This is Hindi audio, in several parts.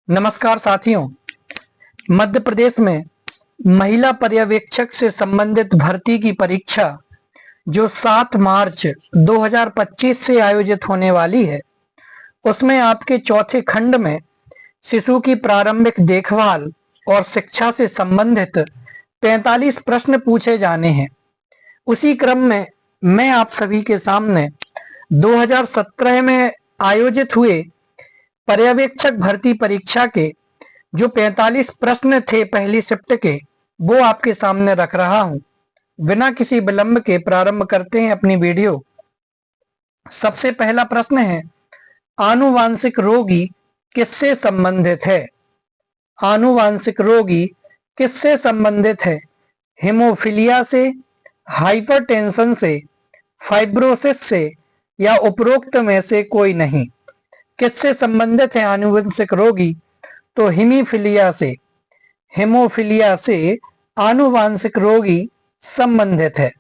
नमस्कार साथियों। मध्य प्रदेश में महिला पर्यवेक्षक से संबंधित भर्ती की परीक्षा जो 7 मार्च 2025 से आयोजित होने वाली है, उसमें आपके चौथे खंड में शिशु की प्रारंभिक देखभाल और शिक्षा से संबंधित 45 प्रश्न पूछे जाने हैं। उसी क्रम में मैं आप सभी के सामने 2017 में आयोजित हुए पर्यवेक्षक भर्ती परीक्षा के जो 45 प्रश्न थे पहली शिफ्ट के, वो आपके सामने रख रहा हूं। बिना किसी विलंब के प्रारंभ करते हैं अपनी वीडियो। सबसे पहला प्रश्न है, आनुवांशिक रोगी किससे संबंधित है? आनुवांशिक रोगी किससे संबंधित है? हेमोफीलिया से, हाइपरटेंशन से, फाइब्रोसिस से या उपरोक्त में से कोई नहीं। किससे संबंधित है आनुवंशिक रोगी? तो हीमोफीलिया से। हेमोफीलिया से आनुवांशिक रोगी संबंधित है।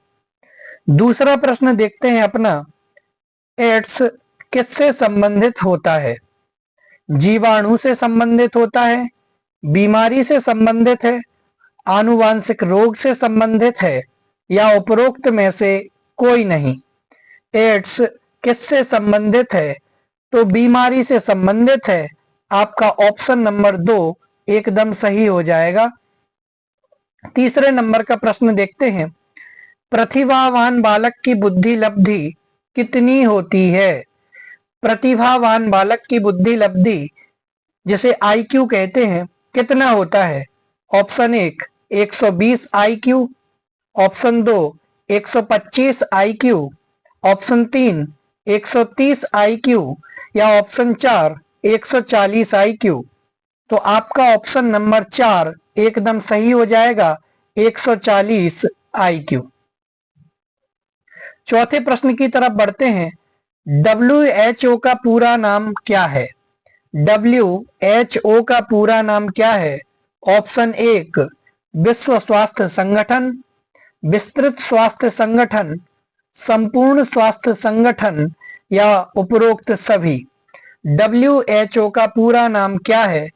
दूसरा प्रश्न देखते हैं अपना, एड्स किससे संबंधित होता है? जीवाणु से संबंधित होता है, बीमारी से संबंधित है, आनुवांशिक रोग से संबंधित है या उपरोक्त में से कोई नहीं। एड्स किससे संबंधित है? तो बीमारी से संबंधित है। आपका ऑप्शन नंबर 2 एकदम सही हो जाएगा। तीसरे नंबर का प्रश्न देखते हैं, प्रतिभावान बालक की बुद्धि लब्धि कितनी होती है? प्रतिभावान बालक की बुद्धि लब्धि जिसे आईक्यू कहते हैं, कितना होता है? Option 1 120 IQ, option 2 125 IQ, option 3 130 IQ या ऑप्शन 4 140 आईक्यू। तो आपका ऑप्शन नंबर 4 एकदम सही हो जाएगा, 140 आईक्यू। चौथे प्रश्न की तरफ बढ़ते हैं, WHO का पूरा नाम क्या है? WHO का पूरा नाम क्या है? ऑप्शन 1 विश्व स्वास्थ्य संगठन, विस्तृत स्वास्थ्य संगठन, संपूर्ण स्वास्थ्य संगठन या उपरोक्त सभी। WHO का पूरा नाम क्या है?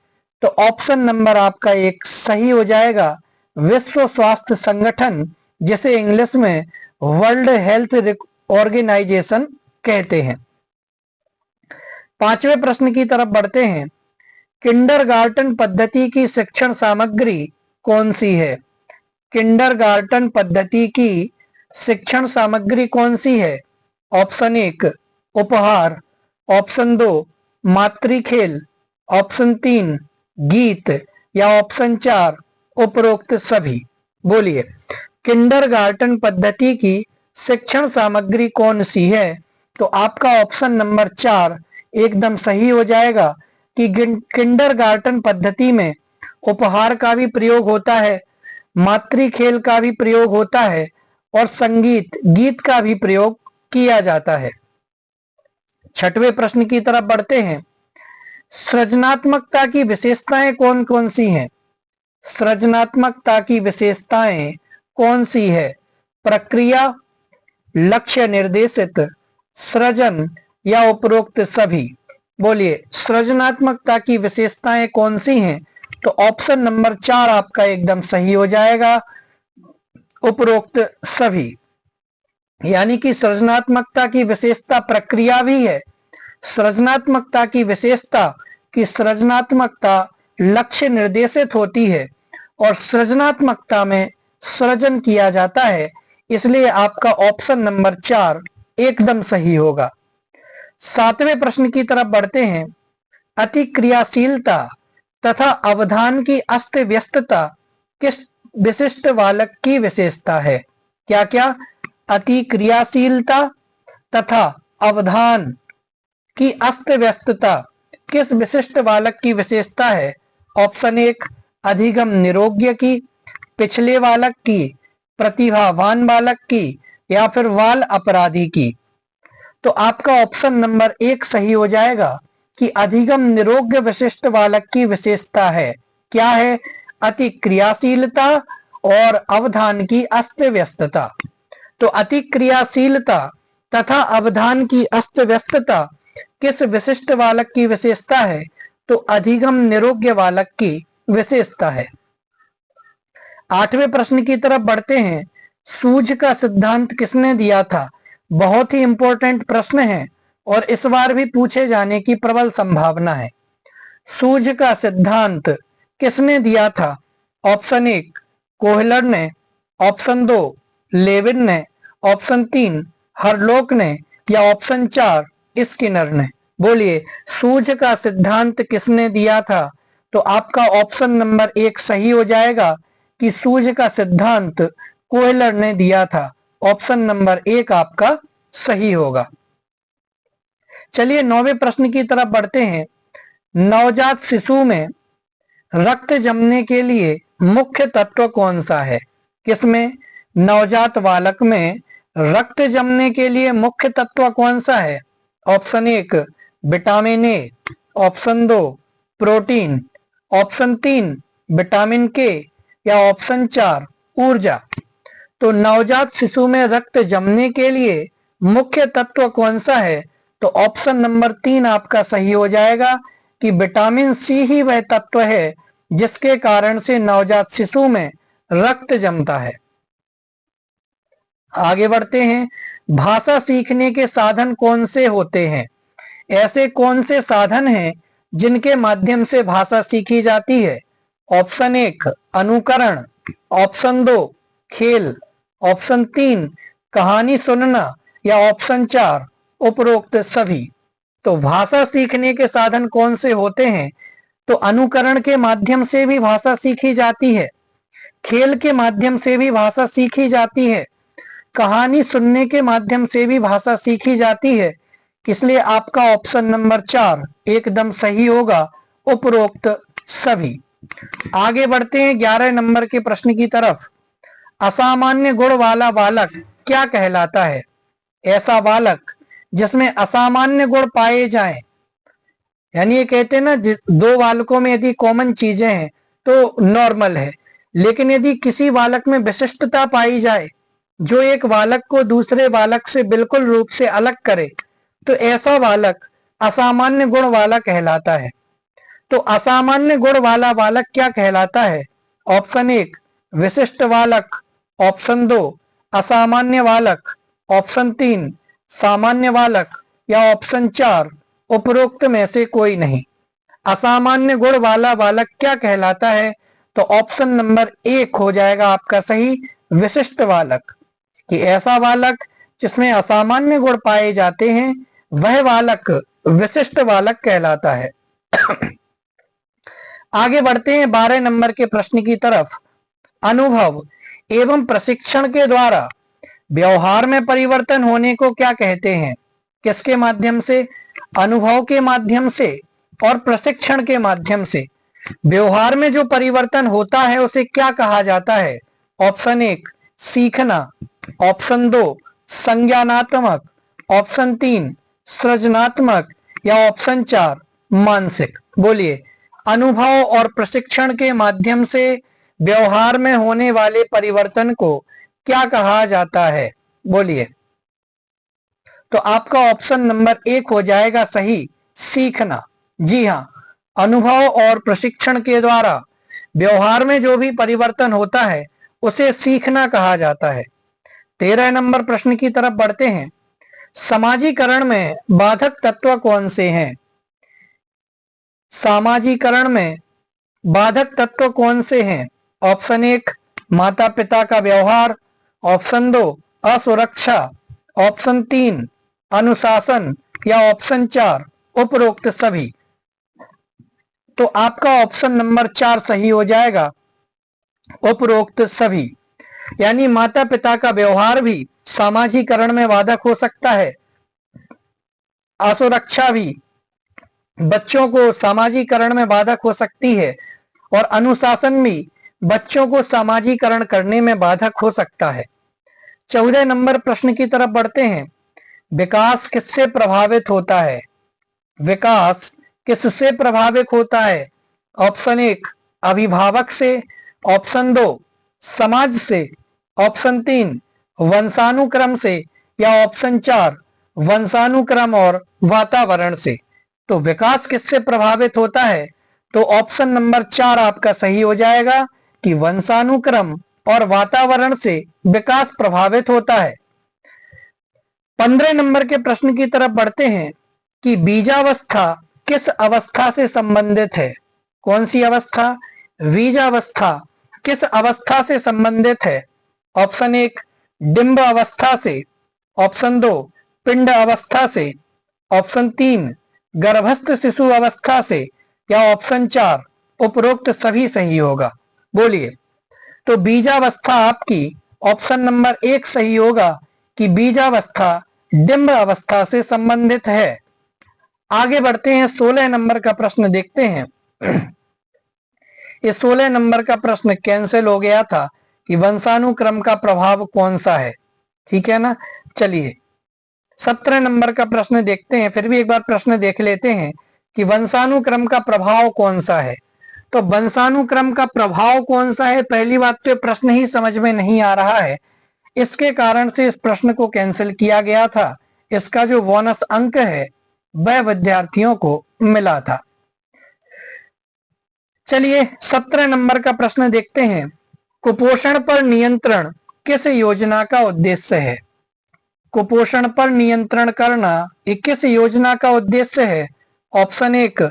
तो ऑप्शन नंबर आपका 1 सही हो जाएगा, विश्व स्वास्थ्य संगठन, जिसे इंग्लिश में वर्ल्ड हेल्थ ऑर्गेनाइजेशन कहते हैं। पांचवें प्रश्न की तरफ बढ़ते हैं, किंडरगार्टन पद्धति की शिक्षण सामग्री कौन सी है? किंडरगार्टन पद्धति की शिक्षण सामग्री कौन सी है? ऑप्शन 1 उपहार, ऑप्शन 2 मातृखेल, ऑप्शन 3 गीत या ऑप्शन 4 उपरोक्त सभी। बोलिए, किंडरगार्टन पद्धति की शिक्षण सामग्री कौन सी है? तो आपका ऑप्शन नंबर 4 एकदम सही हो जाएगा कि किंडरगार्टन पद्धति में उपहार का भी प्रयोग होता है, मातृखेल का भी प्रयोग होता है और संगीत गीत का भी प्रयोग किया जाता है। छठवें प्रश्न की तरफ बढ़ते हैं, सृजनात्मकता की विशेषताएं कौन कौन सी हैं? सृजनात्मकता की विशेषताएं कौन सी है? प्रक्रिया, लक्ष्य निर्देशित, सृजन या उपरोक्त सभी। बोलिए, सृजनात्मकता की विशेषताएं कौन सी हैं? तो ऑप्शन नंबर 4 आपका एकदम सही हो जाएगा, उपरोक्त सभी। यानी कि सृजनात्मकता की विशेषता प्रक्रिया भी है, सृजनात्मकता की विशेषता कि सृजनात्मकता लक्ष्य निर्देशित होती है और सृजनात्मकता में सृजन किया जाता है, इसलिए आपका ऑप्शन नंबर 4 एकदम सही होगा। सातवें प्रश्न की तरफ बढ़ते हैं, अतिक्रियाशीलता तथा अवधान की अस्त व्यस्तता किस विशिष्ट बालक की विशेषता है? क्या क्या? अतिक्रियाशीलता तथा अवधान की अस्त व्यस्तता किस विशिष्ट बालक की विशेषता है? ऑप्शन 1 अधिगम निरोग्य की, पिछले बालक की, प्रतिभावान बालक की या फिर बाल अपराधी की। तो आपका ऑप्शन नंबर 1 सही हो जाएगा कि अधिगम निरोग्य विशिष्ट बालक की विशेषता है। क्या है? अतिक्रियाशीलता और अवधान की अस्त व्यस्तता। तो अतिक्रियाशीलता तथा अवधान की अस्त व्यस्तता किस विशिष्ट बालक की विशेषता है? तो अधिगम निरोग्य बालक की विशेषता है। 8वें प्रश्न की तरफ बढ़ते हैं। सूझ का सिद्धांत किसने दिया था? बहुत ही इंपॉर्टेंट प्रश्न है और इस बार भी पूछे जाने की प्रबल संभावना है। सूझ का सिद्धांत किसने दिया था? ऑप्शन 1 कोहलर ने, ऑप्शन 2 लेविन ने, ऑप्शन 3 हरलोक ने या ऑप्शन 4 स्किनर ने। बोलिए, सूझ का सिद्धांत किसने दिया था? तो आपका ऑप्शन नंबर 1 सही हो जाएगा कि सूझ का सिद्धांत कोहलर ने दिया था। ऑप्शन नंबर 1 आपका सही होगा। चलिए 9वें प्रश्न की तरफ बढ़ते हैं। नवजात शिशु में रक्त जमने के लिए मुख्य तत्व कौन सा है? किसमें? नवजात बालक में रक्त जमने के लिए मुख्य तत्व कौन सा है? Option 1 vitamin A, option 2 protein, option 3 vitamin के या ऑप्शन 4 ऊर्जा। तो नवजात शिशु में रक्त जमने के लिए मुख्य तत्व कौन सा है? तो ऑप्शन नंबर 3 आपका सही हो जाएगा कि विटामिन सी ही वह तत्व है जिसके कारण से नवजात शिशु में रक्त जमता है। आगे बढ़ते हैं। भाषा सीखने के साधन कौन से होते हैं? ऐसे कौन से साधन हैं जिनके माध्यम से भाषा सीखी जाती है? ऑप्शन 1 अनुकरण, ऑप्शन 2 खेल, ऑप्शन 3 कहानी सुनना या ऑप्शन 4 उपरोक्त सभी। तो भाषा सीखने के साधन कौन से होते हैं? तो अनुकरण के माध्यम से भी भाषा सीखी जाती है, खेल के माध्यम से भी भाषा सीखी जाती है, कहानी सुनने के माध्यम से भी भाषा सीखी जाती है। इसलिए आपका ऑप्शन नंबर 4 एकदम सही होगा, उपरोक्त सभी। आगे बढ़ते हैं 11 नंबर के प्रश्न की तरफ। असामान्य गुण वाला बालक क्या कहलाता है? ऐसा बालक जिसमें असामान्य गुण पाए जाएं, यानी ये कहते हैं ना, दो बालकों में यदि कॉमन चीजें हैं तो नॉर्मल है, लेकिन यदि किसी बालक में विशिष्टता पाई जाए जो एक बालक को दूसरे बालक से बिल्कुल रूप से अलग करे, तो ऐसा बालक असामान्य गुण वाला कहलाता है। तो असामान्य गुण वाला बालक क्या कहलाता है? ऑप्शन 1 विशिष्ट बालक, ऑप्शन 2 असामान्य बालक, ऑप्शन 3 सामान्य बालक या ऑप्शन 4 उपरोक्त में से कोई नहीं। असामान्य गुण वाला बालक क्या कहलाता है? तो ऑप्शन नंबर 1 हो जाएगा आपका सही, विशिष्ट बालक। कि ऐसा बालक जिसमें असामान्य गुण पाए जाते हैं वह बालक विशिष्ट बालक कहलाता है। आगे बढ़ते हैं 12 नंबर के प्रश्न की तरफ। अनुभव एवं प्रशिक्षण के द्वारा व्यवहार में परिवर्तन होने को क्या कहते हैं? किसके माध्यम से? अनुभव के माध्यम से और प्रशिक्षण के माध्यम से व्यवहार में जो परिवर्तन होता है उसे क्या कहा जाता है? ऑप्शन 1 सीखना, ऑप्शन 2 संज्ञानात्मक, ऑप्शन 3 सृजनात्मक या ऑप्शन 4 मानसिक। बोलिए, अनुभव और प्रशिक्षण के माध्यम से व्यवहार में होने वाले परिवर्तन को क्या कहा जाता है? बोलिए। तो आपका ऑप्शन नंबर 1 हो जाएगा सही, सीखना। जी हाँ, अनुभव और प्रशिक्षण के द्वारा व्यवहार में जो भी परिवर्तन होता है उसे सीखना कहा जाता है। 13 नंबर प्रश्न की तरफ बढ़ते हैं। समाजीकरण में बाधक तत्व कौन से हैं? सामाजीकरण में बाधक तत्व कौन से हैं? ऑप्शन 1 माता पिता का व्यवहार, ऑप्शन 2 असुरक्षा, ऑप्शन 3 अनुशासन या ऑप्शन 4 उपरोक्त सभी। तो आपका ऑप्शन नंबर 4 सही हो जाएगा, उपरोक्त सभी। यानी माता पिता का व्यवहार भी सामाजीकरण में बाधक हो सकता है, असुरक्षा भी बच्चों को सामाजीकरण में बाधक हो सकती है और अनुशासन भी बच्चों को सामाजीकरण करने में बाधक हो सकता है। 14 नंबर प्रश्न की तरफ बढ़ते हैं। विकास किससे प्रभावित होता है? विकास किससे प्रभावित होता है? ऑप्शन 1 अभिभावक से, ऑप्शन 2 समाज से, ऑप्शन 3 वंशानुक्रम से या ऑप्शन 4 वंशानुक्रम और वातावरण से। तो विकास किससे प्रभावित होता है? तो ऑप्शन नंबर 4 आपका सही हो जाएगा कि वंशानुक्रम और वातावरण से विकास प्रभावित होता है। 15 नंबर के प्रश्न की तरफ बढ़ते हैं कि बीजावस्था किस अवस्था से संबंधित है? कौन सी अवस्था? बीजावस्था किस अवस्था से संबंधित है? ऑप्शन 1 डिंब अवस्था से, ऑप्शन 2 पिंड अवस्था से, ऑप्शन 3 गर्भस्थ शिशु अवस्था से, या ऑप्शन 4 उपरोक्त सभी सही होगा। बोलिए। तो बीजावस्था आपकी ऑप्शन नंबर 1 सही होगा कि बीजावस्था डिंब अवस्था से संबंधित है। आगे बढ़ते हैं, 16 नंबर का प्रश्न देखते हैं। ये 16 नंबर का प्रश्न कैंसिल हो गया था कि वंशानुक्रम का प्रभाव कौन सा है। ठीक है ना। चलिए 17 नंबर का प्रश्न देखते हैं। फिर भी एक बार प्रश्न देख लेते हैं कि वंशानुक्रम का प्रभाव कौन सा है। तो वंशानुक्रम का प्रभाव कौन सा है, पहली बात तो प्रश्न ही समझ में नहीं आ रहा है, इसके कारण से इस प्रश्न को कैंसिल किया गया था। इसका जो बोनस अंक है वह विद्यार्थियों को मिला था। चलिए 17 नंबर का प्रश्न देखते हैं। कुपोषण पर नियंत्रण किस योजना का उद्देश्य है? कुपोषण पर नियंत्रण करना ये किस योजना का उद्देश्य है? ऑप्शन 1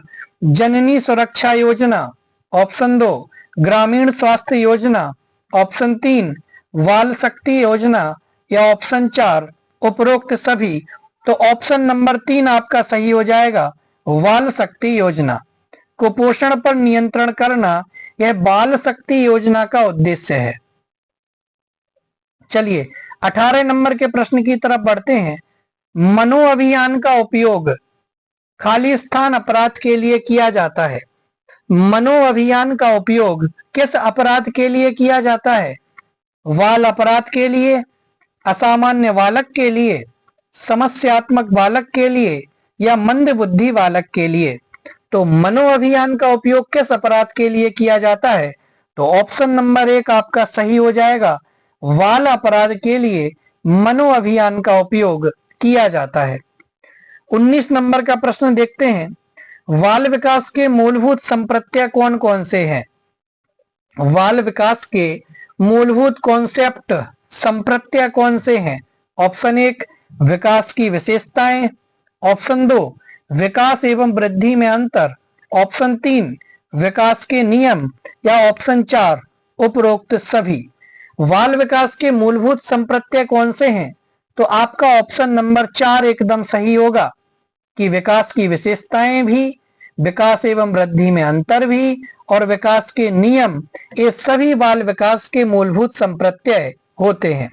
जननी सुरक्षा योजना, ऑप्शन 2 ग्रामीण स्वास्थ्य योजना, ऑप्शन 3 बाल शक्ति योजना, या ऑप्शन 4 उपरोक्त सभी। तो ऑप्शन नंबर 3 आपका सही हो जाएगा, बाल शक्ति योजना। कुपोषण पर नियंत्रण करना यह बाल शक्ति योजना का उद्देश्य है। चलिए 18 नंबर के प्रश्न की तरफ बढ़ते हैं। मनो अभियान का उपयोग खाली स्थान अपराध के लिए किया जाता है। मनो अभियान का उपयोग किस अपराध के लिए किया जाता है? बाल अपराध के लिए, असामान्य बालक के लिए, समस्यात्मक बालक के लिए, या मंद बुद्धि बालक के लिए। तो मनो अभियान का उपयोग किस अपराध के लिए किया जाता है? तो ऑप्शन नंबर 1 आपका सही हो जाएगा, बाल अपराध के लिए मनो अभियान का उपयोग किया जाता है। 19 नंबर का प्रश्न देखते हैं। बाल विकास के मूलभूत संप्रत्यय कौन कौन से हैं? बाल विकास के मूलभूत कॉन्सेप्ट संप्रत्यय कौन से हैं? ऑप्शन 1 विकास की विशेषताएं, ऑप्शन 2 विकास एवं वृद्धि में अंतर, ऑप्शन 3 विकास के नियम, या ऑप्शन 4 उपरोक्त सभी। बाल विकास के मूलभूत संप्रत्यय कौन से हैं? तो आपका ऑप्शन नंबर 4 एकदम सही होगा कि विकास की विशेषताएं भी, विकास एवं वृद्धि में अंतर भी, और विकास के नियम, ये सभी बाल विकास के मूलभूत संप्रत्यय होते हैं।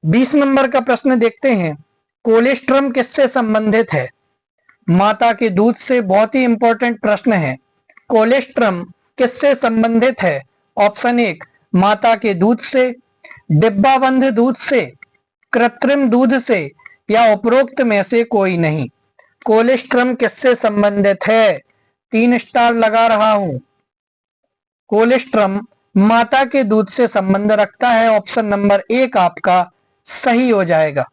20 नंबर का प्रश्न देखते हैं। कोलेस्ट्रम किससे संबंधित है? माता के दूध से। बहुत ही इंपॉर्टेंट प्रश्न है। कोलेस्ट्रम किससे संबंधित है? ऑप्शन 1 माता के दूध से, डिब्बाबंद दूध से, कृत्रिम दूध से, या उपरोक्त में से कोई नहीं। कोलेस्ट्रम किससे संबंधित है? 3 स्टार लगा रहा हूं। कोलेस्ट्रम माता के दूध से संबंध रखता है। ऑप्शन नंबर 1 आपका सही हो जाएगा।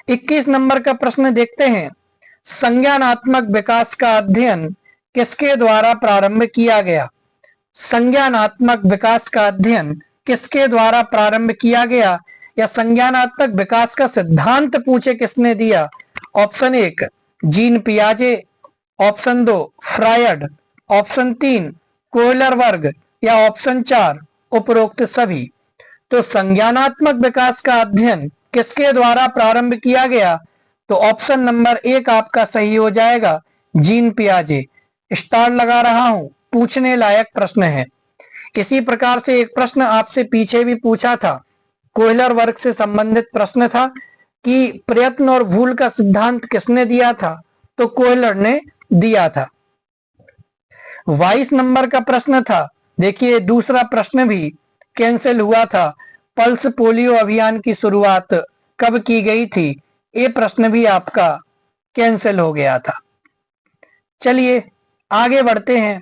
21 नंबर का प्रश्न देखते हैं। संज्ञानात्मक विकास का अध्ययन किसके द्वारा प्रारंभ किया गया? संज्ञानात्मक विकास का अध्ययन किसके द्वारा प्रारंभ किया गया, या संज्ञानात्मक विकास का सिद्धांत पूछे किसने दिया? ऑप्शन 1 जीन पियाजे, ऑप्शन 2 फ्रायड, ऑप्शन 3 कोहलरबर्ग, या ऑप्शन 4 उपरोक्त सभी। तो संज्ञानात्मक विकास का अध्ययन किसके द्वारा प्रारंभ किया गया? तो ऑप्शन नंबर 1 आपका सही हो जाएगा, जीन पियाजे। स्टार लगा रहा हूं, पूछने लायक प्रश्न है। इसी प्रकार से एक प्रश्न आपसे पीछे भी पूछा था, कोहलर वर्ग से संबंधित प्रश्न था कि प्रयत्न और भूल का सिद्धांत किसने दिया था? तो कोहलर ने दिया था। 22 नंबर का प्रश्न था। देखिए दूसरा प्रश्न भी कैंसिल हुआ था। पल्स पोलियो अभियान की शुरुआत कब की गई थी? ये प्रश्न भी आपका कैंसिल हो गया था। चलिए आगे बढ़ते हैं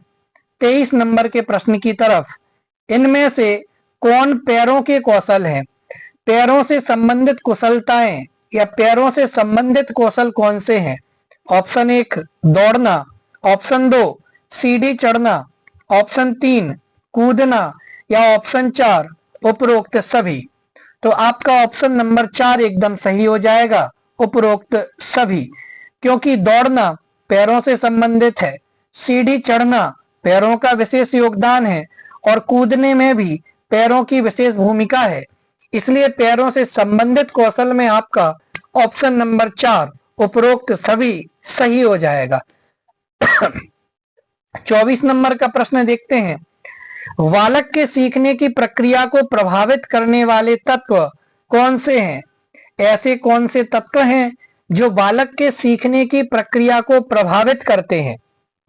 23 नंबर के प्रश्न की तरफ। इनमें से कौन पैरों के कौशल हैं? पैरों से संबंधित कुशलताएं या पैरों से संबंधित कौशल कौन से हैं? ऑप्शन 1 दौड़ना, ऑप्शन 2 सीढ़ी चढ़ना, ऑप्शन 3 कूदना या ऑप्शन 4 उपरोक्त सभी। तो आपका ऑप्शन नंबर 4 एकदम सही हो जाएगा, उपरोक्त सभी। क्योंकि दौड़ना पैरों से संबंधित है, सीढ़ी चढ़ना पैरों का विशेष योगदान है और कूदने में भी पैरों की विशेष भूमिका है। इसलिए पैरों से संबंधित कौशल में आपका ऑप्शन नंबर 4 उपरोक्त सभी सही हो जाएगा। 24 नंबर का प्रश्न देखते हैं। बालक के सीखने की प्रक्रिया को प्रभावित करने वाले तत्व कौन से हैं? ऐसे कौन से तत्व हैं जो बालक के सीखने की प्रक्रिया को प्रभावित करते हैं?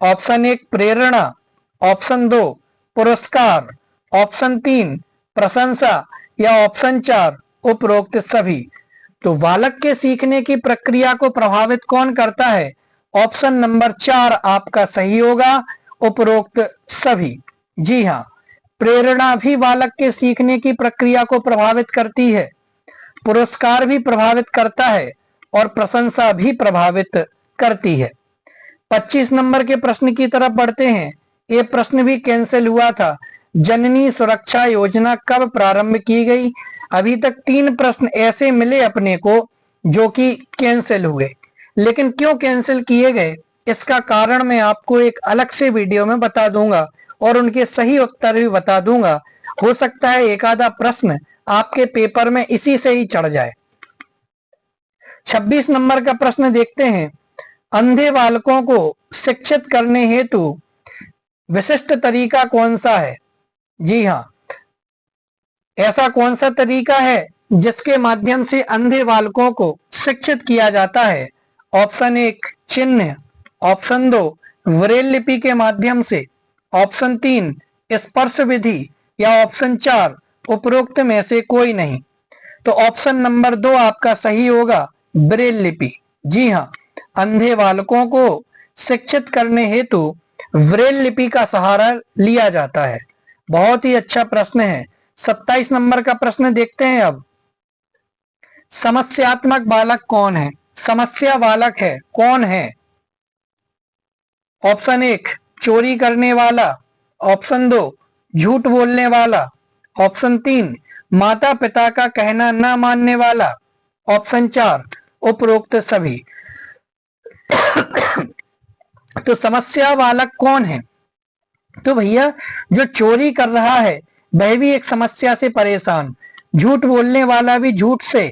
ऑप्शन 1 प्रेरणा, ऑप्शन 2 पुरस्कार, ऑप्शन 3 प्रशंसा या ऑप्शन 4 उपरोक्त सभी। तो बालक के सीखने की प्रक्रिया को प्रभावित कौन करता है? ऑप्शन नंबर 4 आपका सही होगा, उपरोक्त सभी। जी हाँ, प्रेरणा भी बालक के सीखने की प्रक्रिया को प्रभावित करती है, पुरस्कार भी प्रभावित करता है और प्रशंसा भी प्रभावित करती है। 25 नंबर के प्रश्न की तरफ बढ़ते हैं। ये प्रश्न भी कैंसिल हुआ था। जननी सुरक्षा योजना कब प्रारंभ की गई? अभी तक 3 प्रश्न ऐसे मिले अपने को जो कि कैंसिल हुए, लेकिन क्यों कैंसिल किए गए इसका कारण मैं आपको एक अलग से वीडियो में बता दूंगा और उनके सही उत्तर भी बता दूंगा। हो सकता है एक आधा प्रश्न आपके पेपर में इसी से ही चढ़ जाए। 26 नंबर का प्रश्न देखते हैं। अंधे बालकों को शिक्षित करने हेतु विशिष्ट तरीका कौन सा है? जी हाँ, ऐसा कौन सा तरीका है जिसके माध्यम से अंधे बालकों को शिक्षित किया जाता है? ऑप्शन 1 चिन्ह, ऑप्शन 2 ब्रेल लिपि के माध्यम से, ऑप्शन 3 स्पर्श विधि या ऑप्शन 4 उपरोक्त में से कोई नहीं। तो ऑप्शन नंबर 2 आपका सही होगा, ब्रेल लिपि। जी हाँ, अंधे बालकों को शिक्षित करने हेतु ब्रेल लिपि का सहारा लिया जाता है। बहुत ही अच्छा प्रश्न है। 27 नंबर का प्रश्न देखते हैं अब। समस्यात्मक बालक कौन है? समस्या बालक है कौन है? ऑप्शन 1 चोरी करने वाला, ऑप्शन 2 झूठ बोलने वाला, ऑप्शन 3 माता पिता का कहना न मानने वाला, ऑप्शन 4 उपरोक्त सभी। तो समस्या बालक कौन है? तो भैया जो चोरी कर रहा है वह भी एक समस्या से परेशान, झूठ बोलने वाला भी झूठ से,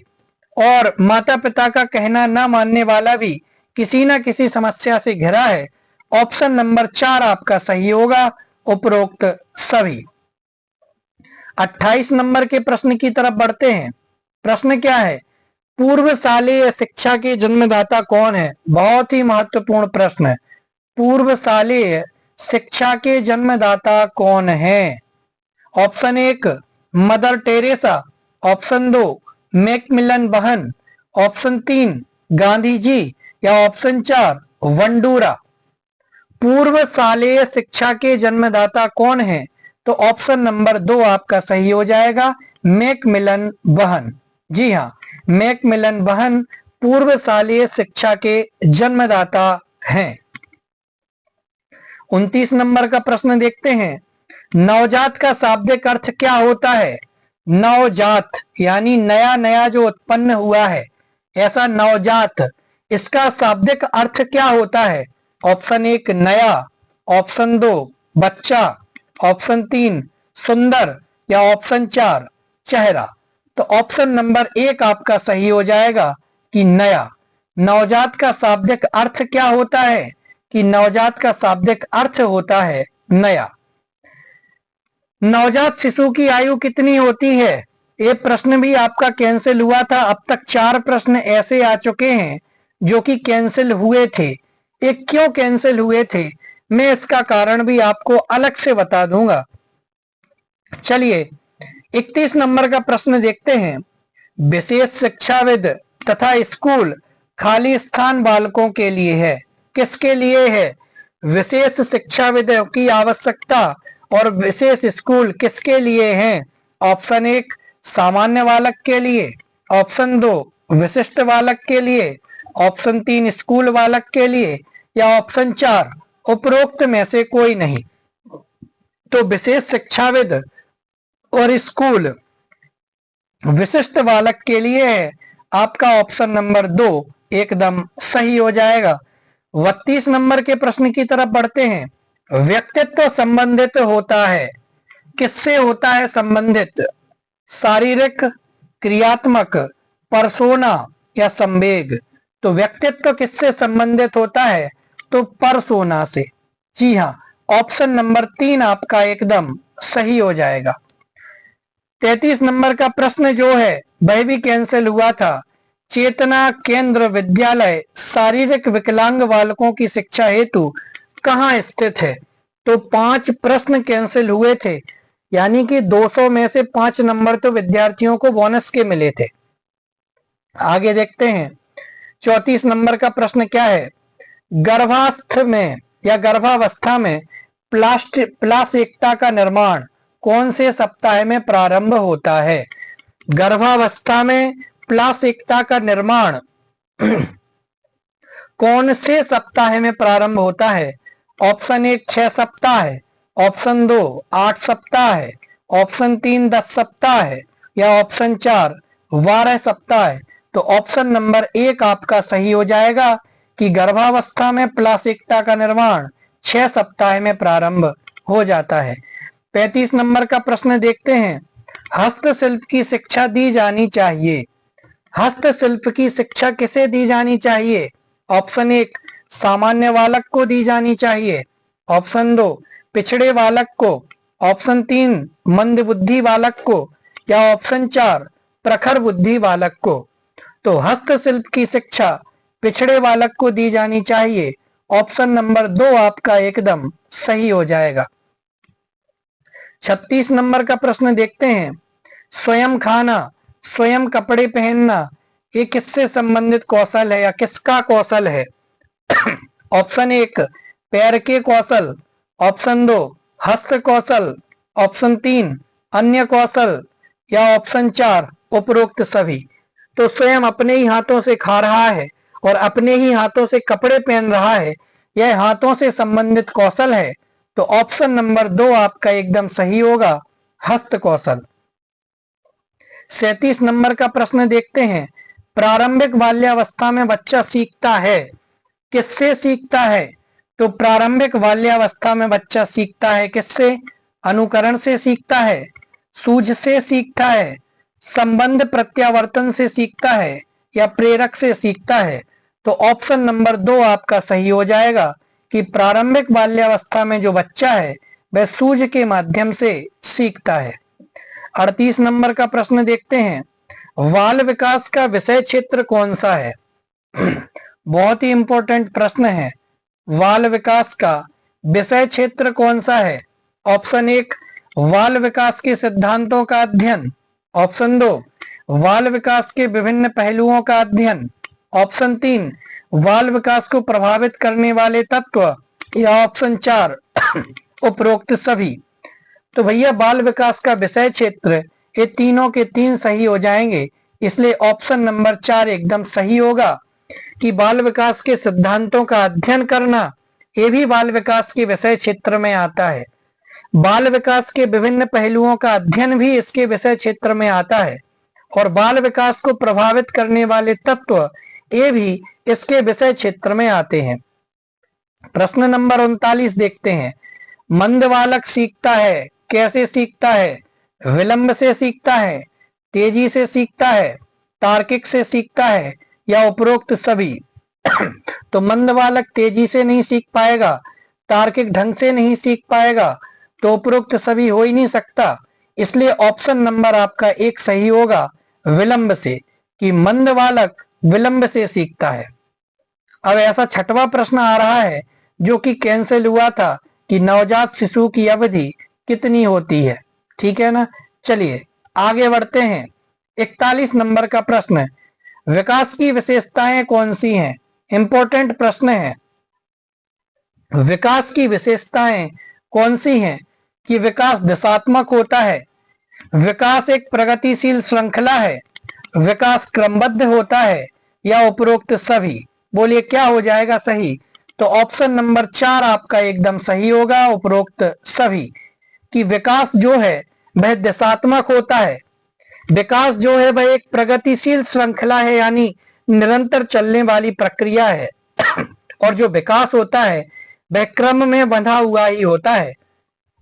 और माता पिता का कहना न मानने वाला भी किसी न किसी समस्या से घिरा है। ऑप्शन नंबर 4 आपका सही होगा, उपरोक्त सभी। 28 नंबर के प्रश्न की तरफ बढ़ते हैं। प्रश्न क्या है? पूर्वशालीय शिक्षा के जन्मदाता कौन है? बहुत ही महत्वपूर्ण प्रश्न है। पूर्वशालीय शिक्षा के जन्मदाता कौन है? Option 1 mother Teresa, option 2 Macmillan बहन, ऑप्शन 3 गांधी जी या ऑप्शन 4 वंडूरा। पूर्वशालीय शिक्षा के जन्मदाता कौन है? तो ऑप्शन नंबर 2 आपका सही हो जाएगा, मैकमिलन बहन। जी हाँ, मैकमिलन बहन पूर्वशालीय शिक्षा के जन्मदाता हैं। 29 नंबर का प्रश्न देखते हैं। नवजात का शाब्दिक अर्थ क्या होता है? नवजात यानी नया नया जो उत्पन्न हुआ है, ऐसा नवजात, इसका शाब्दिक अर्थ क्या होता है? ऑप्शन 1 नया, ऑप्शन 2 बच्चा, ऑप्शन 3 सुंदर या ऑप्शन 4 चेहरा। तो ऑप्शन नंबर 1 आपका सही हो जाएगा कि नया। नवजात का शाब्दिक अर्थ क्या होता है? कि नवजात का शाब्दिक अर्थ होता है नया। नवजात शिशु की आयु कितनी होती है? ये प्रश्न भी आपका कैंसिल हुआ था। अब तक 4 प्रश्न ऐसे आ चुके हैं जो कि कैंसिल हुए थे। ये क्यों कैंसिल हुए थे मैं इसका कारण भी आपको अलग से बता दूंगा। चलिए 31 नंबर का प्रश्न देखते हैं। विशेष शिक्षाविद तथा स्कूल खाली स्थान बालकों के लिए है। किसके लिए है? विशेष शिक्षाविद की आवश्यकता और विशेष स्कूल किसके लिए हैं? ऑप्शन 1 सामान्य बालक के लिए, ऑप्शन 2 विशिष्ट बालक के लिए, ऑप्शन 3 स्कूल बालक के लिए, या ऑप्शन 4 उपरोक्त में से कोई नहीं। तो विशेष शिक्षाविद और स्कूल विशिष्ट बालक के लिए है, आपका ऑप्शन नंबर 2 एकदम सही हो जाएगा। 32 नंबर के प्रश्न की तरफ बढ़ते हैं। व्यक्तित्व संबंधित होता है, किससे होता है संबंधित? शारीरिक, क्रियात्मक, परसोना या संवेग? तो व्यक्तित्व किससे संबंधित होता है? तो परसोना से। जी हाँ, ऑप्शन नंबर 3 आपका एकदम सही हो जाएगा। 33 नंबर का प्रश्न जो है वह भी कैंसिल हुआ था। चेतना केंद्र विद्यालय शारीरिक विकलांग बालकों की शिक्षा हेतु कहाँ स्थित है? तो 5 प्रश्न कैंसिल हुए थे, यानी कि 200 में से 5 नंबर तो विद्यार्थियों को बोनस के मिले थे। आगे देखते हैं 34 नंबर का प्रश्न क्या है? गर्भास्थ में या गर्भावस्था में प्लासिकता का निर्माण कौन से सप्ताह में प्रारंभ होता है? गर्भावस्था में प्लासिकता का निर्माण कौन से सप्ताह में प्रारंभ होता है? ऑप्शन 1 6 सप्ताह है, ऑप्शन 2 8 सप्ताह है, ऑप्शन 3 10 सप्ताह है, या ऑप्शन 4 12 सप्ताह है। तो ऑप्शन नंबर 1 आपका सही हो जाएगा कि गर्भावस्था में प्लासिकता का निर्माण 6 सप्ताह में प्रारंभ हो जाता है। 35 नंबर का प्रश्न देखते हैं। हस्तशिल्प की शिक्षा दी जानी चाहिए। हस्तशिल्प की शिक्षा किसे दी जानी चाहिए? ऑप्शन 1 सामान्य बालक को दी जानी चाहिए, ऑप्शन 2 पिछड़े बालक को, ऑप्शन 3 मंदबुद्धि बालक को, या ऑप्शन 4 प्रखर बुद्धि बालक को। तो हस्तशिल्प की शिक्षा पिछड़े बालक को दी जानी चाहिए। ऑप्शन नंबर 2 आपका एकदम सही हो जाएगा। 36 नंबर का प्रश्न देखते हैं। स्वयं खाना, स्वयं कपड़े पहनना, ये किससे संबंधित कौशल है या किसका कौशल है? ऑप्शन 1 पैर के कौशल, ऑप्शन 2 हस्त कौशल, ऑप्शन 3 अन्य कौशल, या ऑप्शन 4 उपरोक्त सभी। तो स्वयं अपने ही हाथों से खा रहा है और अपने ही हाथों से कपड़े पहन रहा है, यह हाथों से संबंधित कौशल है। तो ऑप्शन नंबर 2 आपका एकदम सही होगा, हस्त कौशल। 37 नंबर का प्रश्न देखते हैं। प्रारंभिक बाल्यावस्था में बच्चा सीखता है, किससे सीखता है? तो प्रारंभिक बाल्यावस्था में बच्चा सीखता है किससे? अनुकरण से सीखता है, सूझ से सीखता है, संबंध प्रत्यावर्तन से सीखता है, या प्रेरक से सीखता है? तो ऑप्शन नंबर 2 आपका सही हो जाएगा कि प्रारंभिक बाल्यावस्था में जो बच्चा है वह सूझ के माध्यम से सीखता है। 38 नंबर का प्रश्न देखते हैं। बाल विकास का विषय क्षेत्र कौन सा है? बहुत ही इंपॉर्टेंट प्रश्न है। बाल विकास का विषय क्षेत्र कौन सा है? ऑप्शन 1 बाल विकास के सिद्धांतों का अध्ययन, ऑप्शन 2 बाल विकास के विभिन्न पहलुओं का अध्ययन, ऑप्शन 3 बाल विकास को प्रभावित करने वाले तत्व, या ऑप्शन 4 उपरोक्त सभी। तो भैया बाल विकास का विषय क्षेत्र ये तीनों के तीन सही हो जाएंगे, इसलिए ऑप्शन नंबर 4 एकदम सही होगा कि बाल विकास के सिद्धांतों का अध्ययन करना ये भी बाल विकास के विषय क्षेत्र में आता है। बाल विकास के विभिन्न पहलुओं का अध्ययन भी इसके विषय क्षेत्र में आता है, और बाल विकास को प्रभावित करने वाले तत्व ये भी इसके विषय क्षेत्र में आते हैं। प्रश्न नंबर 39 देखते हैं। मंद बालक सीखता है, कैसे सीखता है? विलंब से सीखता है, तेजी से सीखता है, तार्किक से सीखता है, या उपरोक्त सभी? तो मंद बालक तेजी से नहीं सीख पाएगा, तार्किक ढंग से नहीं सीख पाएगा, तो उपरोक्त सभी हो ही नहीं सकता। इसलिए ऑप्शन नंबर आपका 1 सही होगा, विलंब से, कि मंद बालक विलंब से सीखता है। अब ऐसा छठवां प्रश्न आ रहा है जो कि कैंसिल हुआ था कि नवजात शिशु की अवधि कितनी होती है, ठीक है ना। चलिए आगे बढ़ते हैं। 41 नंबर का प्रश्न, विकास की विशेषताएं कौन सी हैं? इंपॉर्टेंट प्रश्न है। विकास की विशेषताएं कौन सी हैं? कि विकास दिशात्मक होता है, विकास एक प्रगतिशील श्रृंखला है, विकास क्रमबद्ध होता है या उपरोक्त सभी? बोलिए क्या हो जाएगा सही? तो ऑप्शन नंबर 4 आपका एकदम सही होगा, उपरोक्त सभी। कि विकास जो है वह दिशात्मक होता है। विकास जो है वह एक प्रगतिशील श्रृंखला है, यानी निरंतर चलने वाली प्रक्रिया है। और जो विकास होता है वह क्रम में बंधा हुआ ही होता है।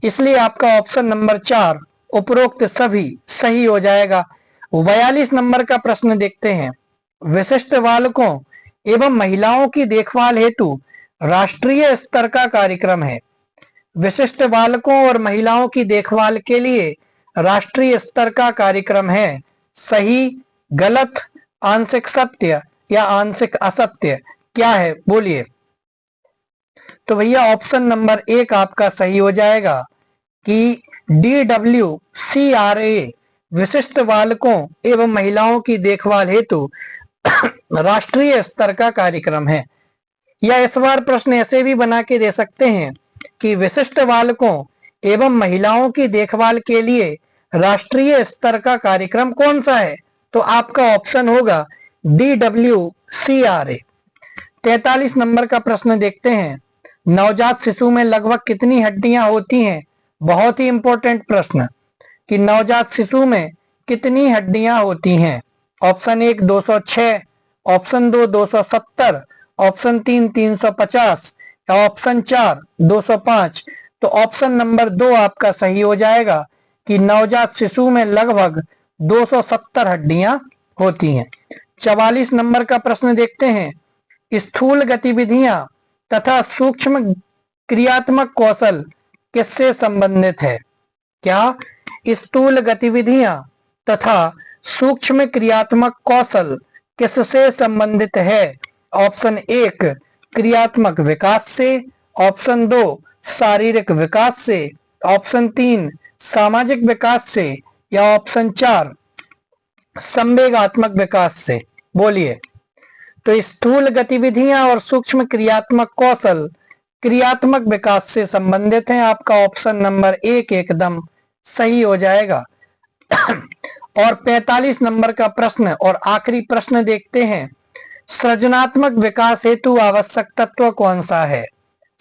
इसलिए आपका ऑप्शन नंबर 4 उपरोक्त सभी सही हो जाएगा। 42 नंबर का प्रश्न देखते हैं। विशिष्ट बालकों एवं महिलाओं की देखभाल हेतु राष्ट्रीय स्तर का कार्यक्रम है। विशिष्ट बालकों और महिलाओं की देखभाल के लिए राष्ट्रीय स्तर का कार्यक्रम है। सही, गलत, आंशिक सत्य या आंशिक असत्य क्या है? बोलिए। तो भैया ऑप्शन नंबर 1 आपका सही हो जाएगा कि DWCRA विशिष्ट बालकों एवं महिलाओं की देखभाल हेतु राष्ट्रीय स्तर का कार्यक्रम है। या इस बार प्रश्न ऐसे भी बना के दे सकते हैं कि विशिष्ट बालकों एवं महिलाओं की देखभाल के लिए राष्ट्रीय स्तर का कार्यक्रम कौन सा है? तो आपका ऑप्शन होगा DWCRA। 43 नंबर का प्रश्न देखते हैं। नवजात शिशु में लगभग कितनी हड्डियां होती हैं? बहुत ही इंपॉर्टेंट प्रश्न कि नवजात शिशु में कितनी हड्डियां होती हैं? ऑप्शन 1 206, ऑप्शन 2 270, ऑप्शन 3 350 या ऑप्शन 4 205। तो ऑप्शन नंबर 2 आपका सही हो जाएगा कि नवजात शिशु में लगभग 270 हड्डियां होती हैं। 44 नंबर का प्रश्न देखते हैं। स्थूल गतिविधियां तथा सूक्ष्म क्रियात्मक कौशल किससे संबंधित है? क्या स्थूल गतिविधियां तथा सूक्ष्म क्रियात्मक कौशल किससे संबंधित है? ऑप्शन 1 क्रियात्मक विकास से, ऑप्शन 2 शारीरिक विकास से, ऑप्शन 3 सामाजिक विकास से या ऑप्शन 4 संवेगात्मक विकास से? बोलिए। तो स्थूल गतिविधियां और सूक्ष्म क्रियात्मक कौशल क्रियात्मक विकास से संबंधित हैं। आपका ऑप्शन नंबर 1 एकदम सही हो जाएगा। और 45 नंबर का प्रश्न और आखिरी प्रश्न देखते हैं। सृजनात्मक विकास हेतु आवश्यक तत्व कौन सा है?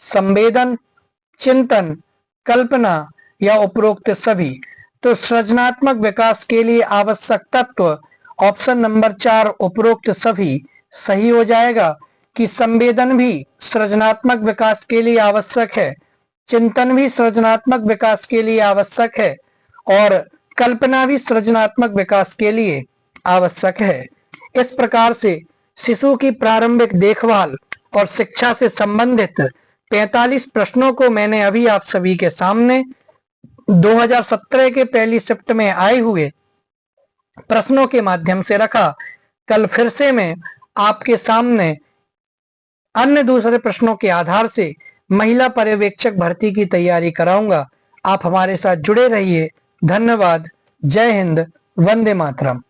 संवेदन, चिंतन, कल्पना या उपरोक्त सभी? तो सृजनात्मक विकास के लिए आवश्यक तत्व ऑप्शन नंबर 4 उपरोक्त सभी सही हो जाएगा कि संवेदन भी सृजनात्मक विकास के लिए आवश्यक है, चिंतन भी सृजनात्मक विकास के लिए आवश्यक है और कल्पना भी सृजनात्मक विकास के लिए आवश्यक है। इस प्रकार से शिशु की प्रारंभिक देखभाल और शिक्षा से संबंधित 45 प्रश्नों को मैंने अभी आप सभी के सामने 2017 के पहली शिफ्ट में आए हुए प्रश्नों के माध्यम से रखा। कल फिर से मैं आपके सामने अन्य दूसरे प्रश्नों के आधार से महिला पर्यवेक्षक भर्ती की तैयारी कराऊंगा। आप हमारे साथ जुड़े रहिए। धन्यवाद। जय हिंद। वंदे मातरम।